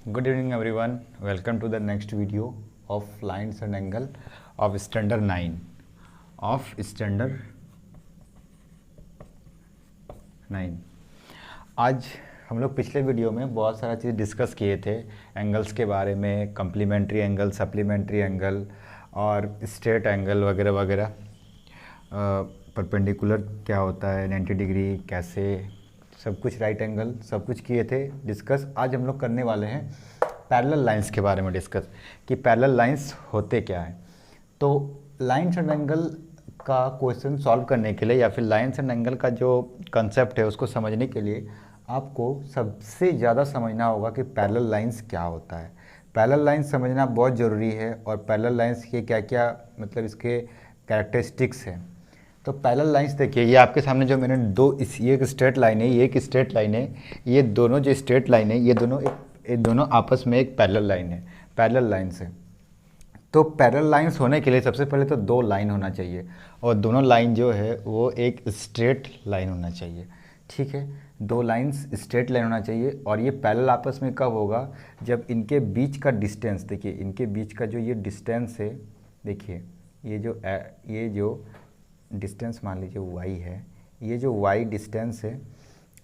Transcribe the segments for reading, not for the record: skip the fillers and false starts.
Good evening everyone. Welcome to the next video of lines and angle of standard 9 of standard 9। आज हम लोग पिछले video में बहुत सारा चीज़ डिस्कस किए थे एंगल्स के बारे में, कम्प्लीमेंट्री एंगल, सप्लीमेंट्री एंगल और स्ट्रेट एंगल वगैरह वगैरह। परपेंडिकुलर क्या होता है, 90 डिग्री कैसे, सब कुछ, राइट एंगल, सब कुछ किए थे डिस्कस। आज हम लोग करने वाले हैं पैरेलल लाइंस के बारे में डिस्कस कि पैरेलल लाइंस होते क्या है। तो लाइंस एंड एंगल का क्वेश्चन सॉल्व करने के लिए या फिर लाइंस एंड एंगल का जो कंसेप्ट है उसको समझने के लिए आपको सबसे ज़्यादा समझना होगा कि पैरेलल लाइंस क्या होता है। पैरेलल लाइंस समझना बहुत ज़रूरी है और पैरेलल लाइंस के क्या क्या मतलब इसके कैरेक्टरिस्टिक्स हैं। तो पैरेलल लाइंस देखिए, ये आपके सामने जो मैंने ये एक स्ट्रेट लाइन है, ये एक स्ट्रेट लाइन है, ये दोनों जो स्ट्रेट लाइन है ये दोनों आपस में एक पैरेलल लाइन है, पैरेलल लाइंस है। तो पैरेलल लाइंस होने के लिए सबसे पहले तो दो लाइन होना चाहिए और दोनों लाइन जो है वो एक स्ट्रेट लाइन होना चाहिए। ठीक है, दो लाइंस स्ट्रेट लाइन होना चाहिए। और ये पैरेलल आपस में कब होगा? जब इनके बीच का डिस्टेंस, देखिए इनके बीच का जो ये डिस्टेंस है, देखिए ये जो डिस्टेंस मान लीजिए y है, ये जो y डिस्टेंस है,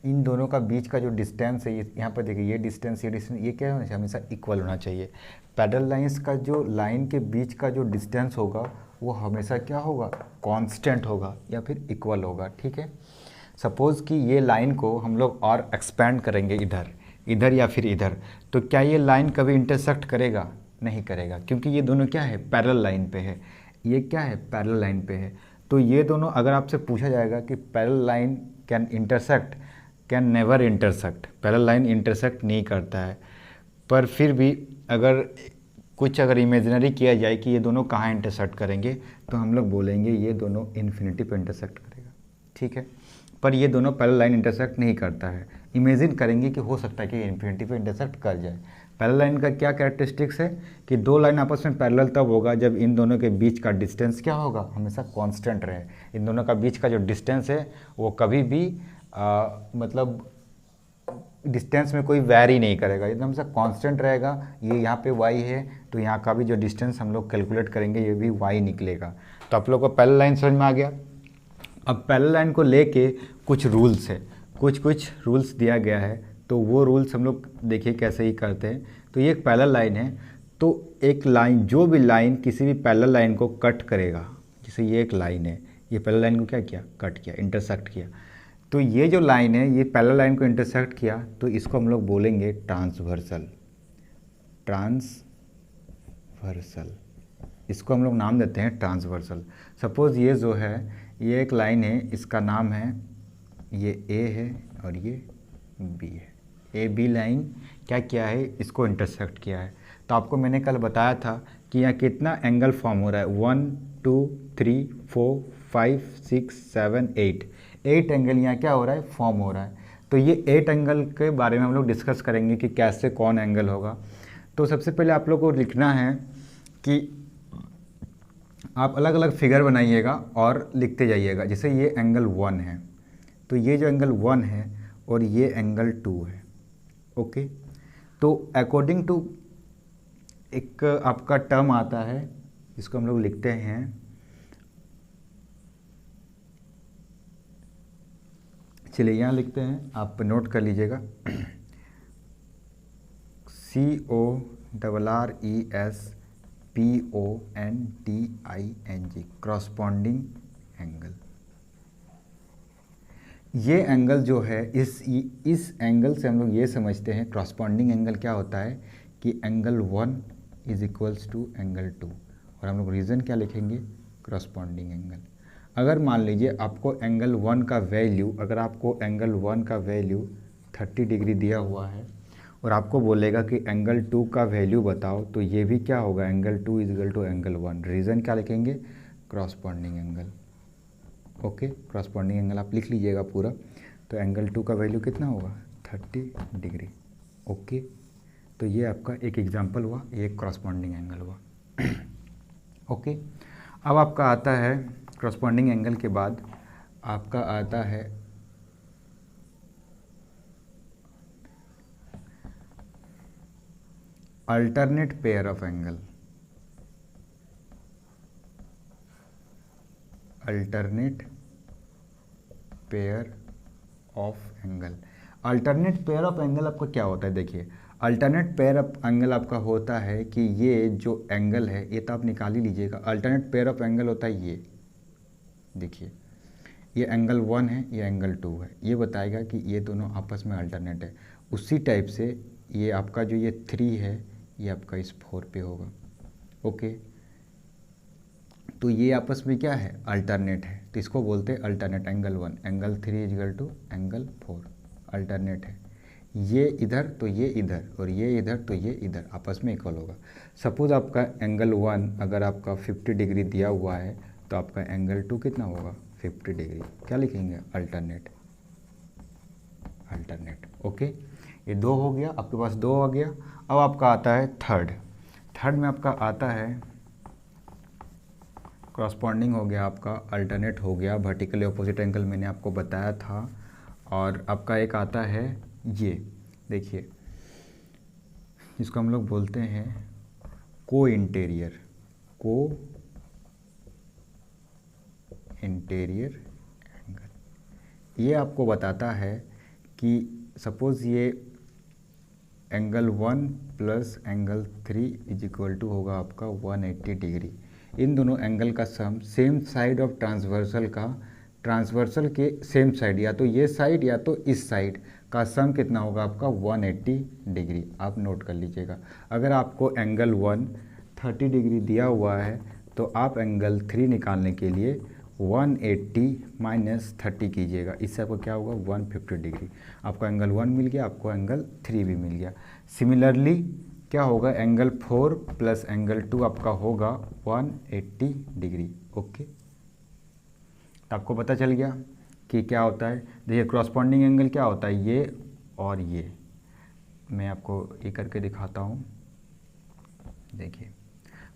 इन दोनों का बीच का जो डिस्टेंस है, ये यहाँ पर देखिए ये डिस्टेंस ये क्या होना चाहिए? हमेशा इक्वल होना चाहिए। पैरेलल लाइंस का जो लाइन के बीच का जो डिस्टेंस होगा वो हमेशा क्या होगा? कांस्टेंट होगा या फिर इक्वल होगा। ठीक है, सपोज़ कि ये लाइन को हम लोग और एक्सपेंड करेंगे इधर या फिर इधर, तो क्या ये लाइन कभी इंटरसेक्ट करेगा? नहीं करेगा, क्योंकि ये दोनों क्या है? पैरेलल लाइन पे है। ये क्या है? पैरेलल लाइन पे है। तो ये दोनों, अगर आपसे पूछा जाएगा कि parallel line can intersect, can never intersect, parallel line intersect नहीं करता है। पर फिर भी अगर इमेजिनरी किया जाए कि ये दोनों कहाँ इंटरसेक्ट करेंगे, तो हम लोग बोलेंगे ये दोनों इन्फिनिटी पे इंटरसेक्ट करेगा। ठीक है, पर ये दोनों पैरेलल लाइन इंटरसेक्ट नहीं करता है। इमेजिन करेंगे कि हो सकता है कि इन्फिनिटी पे इंटरसेक्ट कर जाए। पैरेलल लाइन का क्या कैरेक्टरिस्टिक्स है कि दो लाइन आपस में पैरेलल तब होगा जब इन दोनों के बीच का डिस्टेंस क्या होगा? हमेशा कांस्टेंट रहे। इन दोनों का बीच का जो डिस्टेंस है वो कभी भी मतलब डिस्टेंस में कोई वैरी नहीं करेगा, एकदम से कांस्टेंट रहेगा। ये यहाँ पे y है तो यहाँ का भी जो डिस्टेंस हम लोग कैलकुलेट करेंगे ये भी y निकलेगा। तो आप लोग को पैरेलल लाइन समझ में आ गया। अब पैरेलल लाइन को लेके कुछ रूल्स है, कुछ रूल्स दिया गया है, तो वो रूल्स हम लोग देखिए कैसे ही करते हैं। तो ये एक पैरेलल लाइन है, तो एक लाइन, जो भी लाइन किसी भी पैरेलल लाइन को कट करेगा, जैसे ये एक लाइन है, ये पैरेलल लाइन को क्या किया? कट किया, इंटरसेक्ट किया। तो ये जो लाइन है ये पैरेलल लाइन को इंटरसेक्ट किया, तो इसको हम लोग बोलेंगे ट्रांसवर्सल। इसको हम लोग नाम देते हैं ट्रांसवर्सल। सपोज़ ये जो है ये एक लाइन है, इसका नाम है, ये ए है और ये बी है। ए बी लाइन क्या किया है? इसको इंटरसेक्ट किया है। तो आपको मैंने कल बताया था कि यहाँ कितना एंगल फॉर्म हो रहा है? 1 2 3 4 5 6 7 8 एंगल यहाँ क्या हो रहा है? फॉर्म हो रहा है। तो ये 8 एंगल के बारे में हम लोग डिस्कस करेंगे कि कैसे कौन एंगल होगा। तो सबसे पहले आप लोग को लिखना है कि आप अलग अलग फिगर बनाइएगा और लिखते जाइएगा। जैसे ये एंगल 1 है, तो ये जो एंगल 1 है और ये एंगल 2 है। ओके, तो अकॉर्डिंग टू एक आपका टर्म आता है, इसको हम लोग लिखते हैं, चलिए यहाँ लिखते हैं, आप नोट कर लीजिएगा, CORRESPONDING, क्रॉसपॉन्डिंग एंगल। ये एंगल जो है, इस एंगल से हम लोग ये समझते हैं क्रॉसपॉन्डिंग एंगल क्या होता है कि angle 1 is equals to angle 2। और हम लोग रीज़न क्या लिखेंगे? Corresponding angle. अगर मान लीजिए आपको एंगल 1 का वैल्यू, 30 डिग्री दिया हुआ है और आपको बोलेगा कि एंगल 2 का वैल्यू बताओ, तो ये भी क्या होगा? Angle 2 is equal to angle 1। Reason क्या लिखेंगे? Corresponding angle. Okay, corresponding angle आप लिख लीजिएगा पूरा। तो एंगल 2 का वैल्यू कितना होगा? 30 डिग्री। ओके, तो ये आपका एक एग्जांपल हुआ, ये क्रॉसपॉन्डिंग एंगल हुआ। ओके, अब आपका आता है क्रॉसपॉन्डिंग एंगल के बाद आपका आता है alternate pair of angle, alternate pair of angle. Alternate pair of angle आपका क्या होता है, देखिए अल्टरनेट पेयर ऑफ एंगल आपका होता है कि ये जो एंगल है ये तो आप निकाल ही लीजिएगा। अल्टरनेट पेयर ऑफ एंगल होता है ये, देखिए ये एंगल 1 है, ये एंगल 2 है, ये बताएगा कि ये दोनों आपस में अल्टरनेट है। उसी टाइप से ये आपका जो ये 3 है ये आपका इस 4 पे होगा। ओके, तो ये आपस में क्या है, अल्टरनेट है, तो इसको बोलते हैं alternate. Angle 1 angle 3 is equal to angle 4 alternate है। ये इधर तो ये इधर, और ये इधर तो ये इधर, आपस में इक्वल होगा। सपोज आपका एंगल 1 अगर आपका 50 डिग्री दिया हुआ है तो आपका एंगल 2 कितना होगा, 50 डिग्री। क्या लिखेंगे, अल्टरनेट, अल्टरनेट। ओके, ये 2 हो गया, आपके पास 2 आ गया। अब आपका आता है थर्ड में आपका आता है क्रॉसपॉन्डिंग हो गया, आपका अल्टरनेट हो गया, वर्टिकली अपोजिट एंगल मैंने आपको बताया था। और आपका एक आता है ये, देखिए जिसको हम लोग बोलते हैं को इंटीरियर, को इंटीरियर एंगल। ये आपको बताता है कि सपोज़ ये angle 1 plus angle 3 is equal to होगा आपका 180 डिग्री। इन दोनों एंगल का sum same side of transversal का, ट्रांसवर्सल के सेम साइड, या तो ये साइड या तो इस साइड का सम कितना होगा आपका 180 डिग्री। आप नोट कर लीजिएगा। अगर आपको एंगल 1 30 डिग्री दिया हुआ है तो आप एंगल 3 निकालने के लिए 180 माइनस 30 कीजिएगा, इससे आपको क्या होगा 150 डिग्री। आपको एंगल 1 मिल गया, आपको एंगल 3 भी मिल गया। सिमिलरली क्या होगा, एंगल 4 प्लस एंगल 2 आपका होगा 180 डिग्री। ओके, तो आपको पता चल गया कि क्या होता है। देखिए क्रॉसपॉन्डिंग एंगल क्या होता है, ये और ये, मैं आपको ये करके दिखाता हूँ। देखिए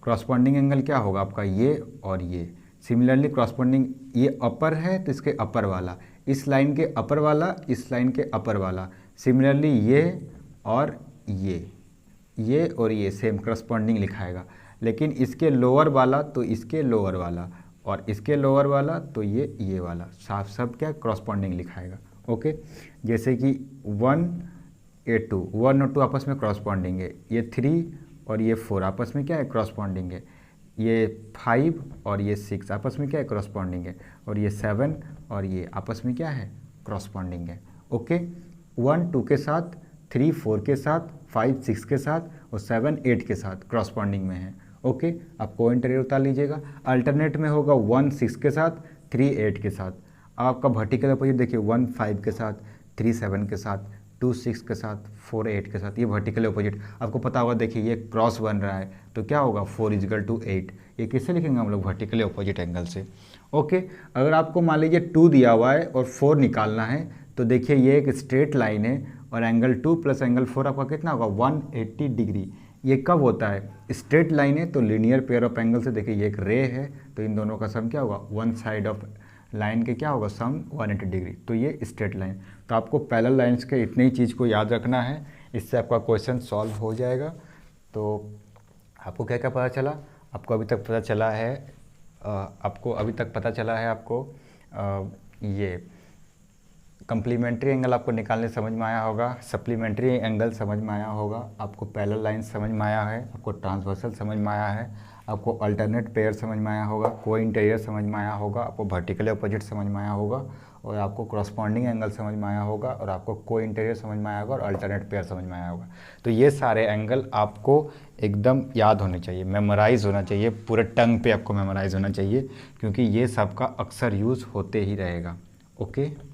क्रॉसपॉन्डिंग एंगल क्या होगा आपका, ये और ये। सिमिलरली क्रॉसपॉन्डिंग, ये अपर है तो इसके अपर वाला, इस लाइन के अपर वाला, इस लाइन के अपर वाला। सिमिलरली ये और ये और ये सेम क्रॉसपॉन्डिंग लिखाएगा, लेकिन इसके लोअर वाला तो इसके लोअर वाला, और इसके लोअर वाला तो ये वाला, साफ सब क्या क्रॉसपॉन्डिंग लिखाएगा। ओके, जैसे कि 1 और 2 आपस में क्रॉसपॉन्डिंग है, ये 3 और ये 4 आपस में क्या है, क्रॉसपॉन्डिंग है। ये 5 और ये 6 आपस में क्या है, क्रॉसपॉन्डिंग है। और ये 7 और ये आपस में क्या है, क्रॉसपॉन्डिंग है। ओके, 1 2 के साथ, 3 4 के साथ, 5 6 के साथ, और 7 8 के साथ क्रॉसपॉन्डिंग में है। ओके, आप को इंटीरियर उतार लीजिएगा। अल्टरनेट में होगा 1 6 के साथ, 3 8 के साथ। अब आपका वर्टिकल अपोजिट देखिए, 1 5 के साथ, 3 7 के साथ, 2 6 के साथ, 4 8 के साथ। ये वर्टिकल अपोजिट आपको पता होगा। देखिए ये क्रॉस बन रहा है तो क्या होगा, 4 इजकल टू 8। ये किससे लिखेंगे हम लोग, वर्टिकली अपोजिट एंगल से। ओके, अगर आपको मान लीजिए 2 दिया हुआ है और 4 निकालना है तो देखिए ये एक स्ट्रेट लाइन है, और एंगल 2 प्लस एंगल 4 आपका कितना होगा, 180 डिग्री। ये कब होता है, स्ट्रेट लाइन है तो लीनियर पेयर ऑफ एंगल से। देखिए ये एक रे है तो इन दोनों का सम क्या होगा, वन साइड ऑफ लाइन के क्या होगा, सम 180 डिग्री। तो ये स्ट्रेट लाइन। तो आपको पैरेलल लाइंस के इतनी ही चीज़ को याद रखना है, इससे आपका क्वेश्चन सॉल्व हो जाएगा। तो आपको क्या क्या पता चला, आपको अभी तक पता चला है, आपको ये कम्प्लीमेंट्री एंगल आपको निकालने समझ में आया होगा, सप्लीमेंट्री एंगल समझ में आया होगा, आपको पैरेलल लाइन समझ में आया है, आपको ट्रांसवर्सल समझ में आया है, आपको अल्टरनेट पेयर समझ में आया होगा, को इंटीरियर समझ में आया होगा, आपको वर्टिकली अपोजिट समझ में आया होगा, और आपको क्रॉसपॉन्डिंग एंगल समझ में आया होगा, और आपको को इंटीरियर समझ में आया होगा, और अल्टरनेट पेयर समझ में आया होगा। तो ये सारे एंगल आपको एकदम याद होने चाहिए, मेमोराइज़ होना चाहिए, पूरे टंग पे आपको मेमोराइज़ होना चाहिए, क्योंकि ये सबका अक्सर यूज़ होते ही रहेगा। ओके।